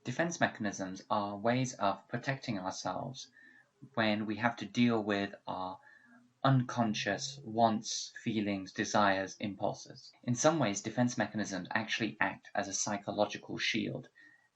Defense mechanisms are ways of protecting ourselves when we have to deal with our unconscious wants, feelings, desires, impulses. In some ways, defense mechanisms actually act as a psychological shield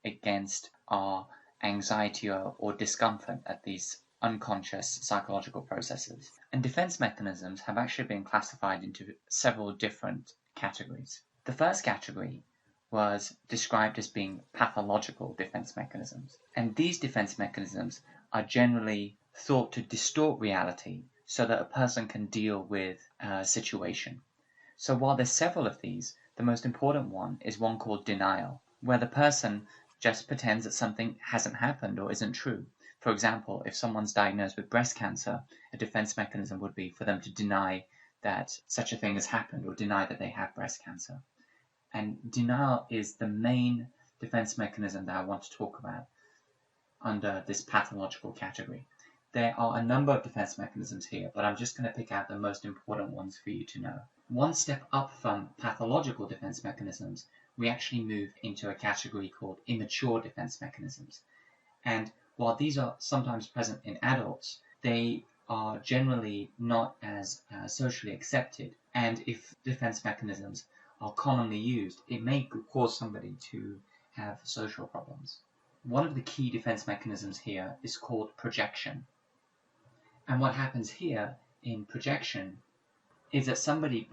against our anxiety or discomfort at these unconscious psychological processes. And defense mechanisms have actually been classified into several different categories. The first category was described as being pathological defense mechanisms. And these defense mechanisms are generally thought to distort reality so that a person can deal with a situation. So while there's several of these, the most important one is one called denial, where the person just pretends that something hasn't happened or isn't true. For example, if someone's diagnosed with breast cancer, a defense mechanism would be for them to deny that such a thing has happened or deny that they have breast cancer. And denial is the main defense mechanism that I want to talk about under this pathological category. There are a number of defense mechanisms here, but I'm just going to pick out the most important ones for you to know. One step up from pathological defense mechanisms, we actually move into a category called immature defense mechanisms. And while these are sometimes present in adults, they are generally not as socially accepted. And if defense mechanisms are commonly used, it may cause somebody to have social problems. One of the key defense mechanisms here is called projection. And what happens here in projection is that somebody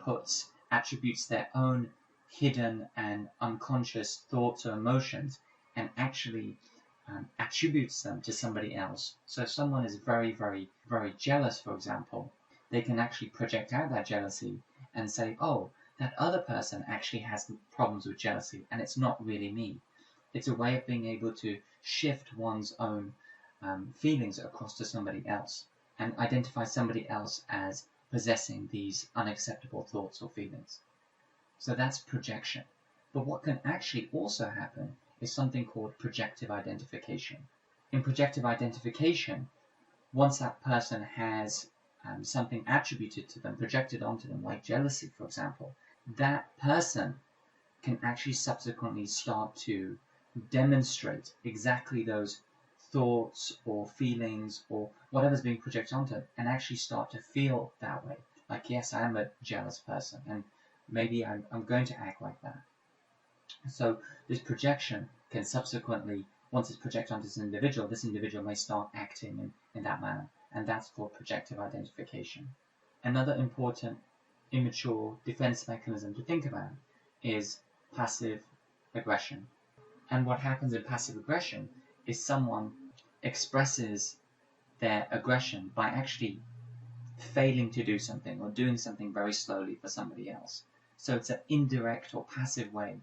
attributes their own hidden and unconscious thoughts or emotions and actually attributes them to somebody else. So if someone is very, very, very jealous, for example, they can actually project out that jealousy and say, oh, that other person actually has problems with jealousy and it's not really me. It's a way of being able to shift one's own feelings across to somebody else and identify somebody else as possessing these unacceptable thoughts or feelings. So that's projection. But what can actually also happen is something called projective identification. In projective identification, once that person has something attributed to them, projected onto them, like jealousy, for example, that person can actually subsequently start to demonstrate exactly those thoughts or feelings or whatever's being projected onto it and actually start to feel that way. Like, yes, I am a jealous person and maybe I'm going to act like that. So this projection can subsequently, once it's projected onto this individual may start acting in that manner. And that's called projective identification. Another important immature defense mechanism to think about is passive aggression. And what happens in passive aggression is someone expresses their aggression by actually failing to do something or doing something very slowly for somebody else. So it's an indirect or passive way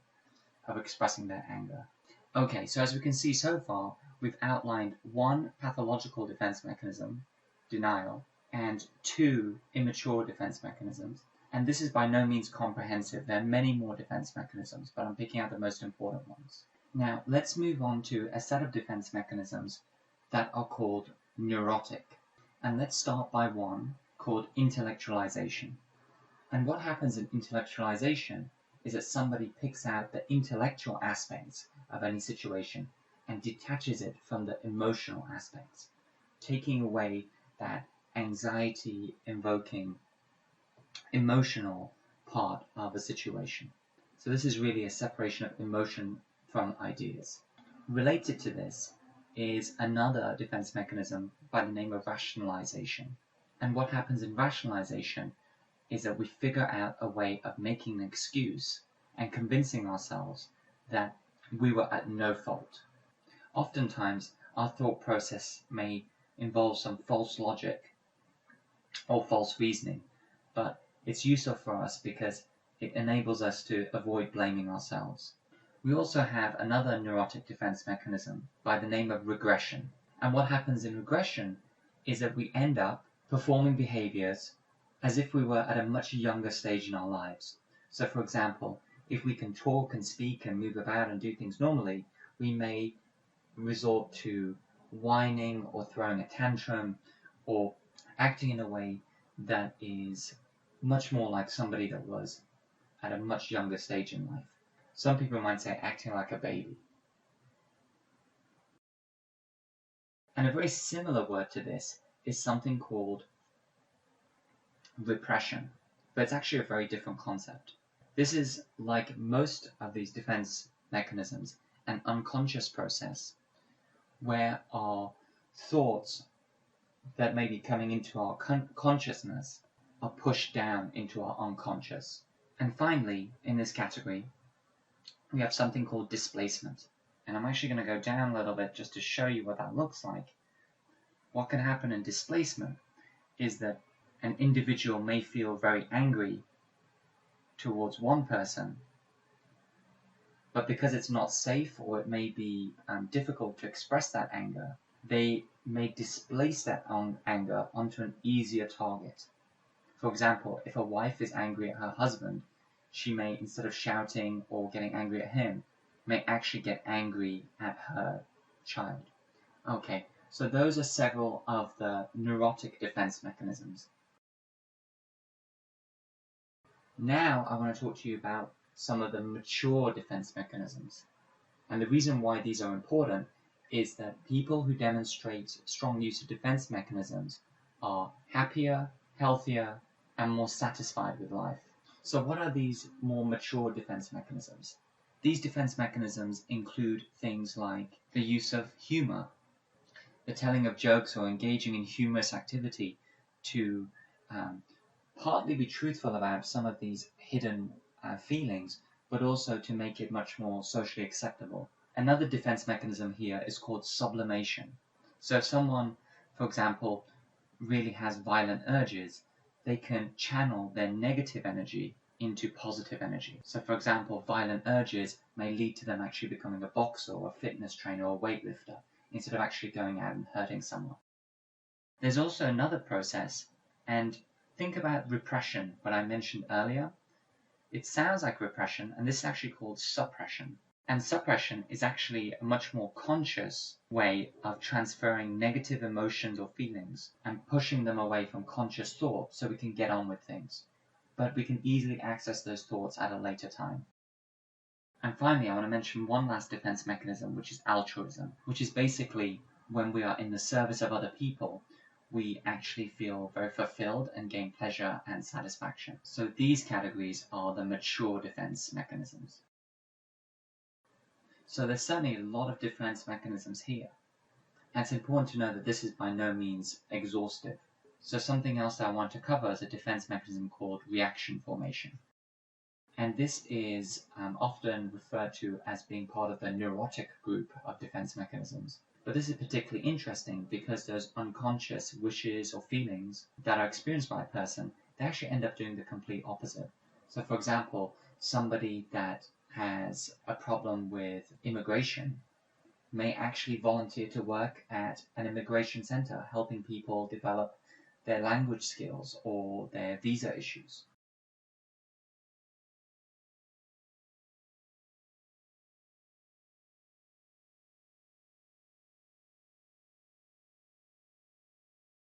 of expressing their anger. Okay, so as we can see so far, we've outlined one pathological defense mechanism, denial, and two immature defense mechanisms. And this is by no means comprehensive. There are many more defense mechanisms, but I'm picking out the most important ones. Now, let's move on to a set of defense mechanisms that are called neurotic. And let's start by one called intellectualization. And what happens in intellectualization is that somebody picks out the intellectual aspects of any situation and detaches it from the emotional aspects, taking away that anxiety-invoking emotional part of a situation. So this is really a separation of emotion from ideas. Related to this is another defense mechanism by the name of rationalization. And what happens in rationalization is that we figure out a way of making an excuse and convincing ourselves that we were at no fault. Oftentimes, our thought process may involve some false logic or false reasoning, but it's useful for us because it enables us to avoid blaming ourselves. We also have another neurotic defense mechanism by the name of regression. And what happens in regression is that we end up performing behaviors as if we were at a much younger stage in our lives. So for example, if we can talk and speak and move about and do things normally, we may resort to whining or throwing a tantrum or acting in a way that is much more like somebody that was at a much younger stage in life. Some people might say acting like a baby. And a very similar word to this is something called repression, but it's actually a very different concept. This is, like most of these defense mechanisms, an unconscious process where our thoughts that may be coming into our consciousness are pushed down into our unconscious. And finally, in this category, we have something called displacement. And I'm actually going to go down a little bit just to show you what that looks like. What can happen in displacement is that an individual may feel very angry towards one person, but because it's not safe or it may be difficult to express that anger, they may displace that anger onto an easier target. For example, if a wife is angry at her husband, she may, instead of shouting or getting angry at him, may actually get angry at her child. Okay, so those are several of the neurotic defense mechanisms. Now I want to talk to you about some of the mature defense mechanisms. And the reason why these are important is that people who demonstrate strong use of defense mechanisms are happier, healthier, and more satisfied with life. So what are these more mature defense mechanisms? These defense mechanisms include things like the use of humor, the telling of jokes or engaging in humorous activity to partly be truthful about some of these hidden feelings, but also to make it much more socially acceptable. Another defense mechanism here is called sublimation. So if someone, for example, really has violent urges, they can channel their negative energy into positive energy. So for example, violent urges may lead to them actually becoming a boxer or a fitness trainer or a weightlifter, instead of actually going out and hurting someone. There's also another process, and think about repression, what I mentioned earlier. It sounds like repression, and this is actually called suppression. And suppression is actually a much more conscious way of transferring negative emotions or feelings and pushing them away from conscious thought so we can get on with things. But we can easily access those thoughts at a later time. And finally, I want to mention one last defense mechanism, which is altruism, which is basically when we are in the service of other people, we actually feel very fulfilled and gain pleasure and satisfaction. So these categories are the mature defense mechanisms. So there's certainly a lot of defense mechanisms here. And it's important to know that this is by no means exhaustive. So something else that I want to cover is a defense mechanism called reaction formation. And this is often referred to as being part of the neurotic group of defense mechanisms. But this is particularly interesting because those unconscious wishes or feelings that are experienced by a person, they actually end up doing the complete opposite. So for example, somebody that has a problem with immigration may actually volunteer to work at an immigration center, helping people develop their language skills or their visa issues.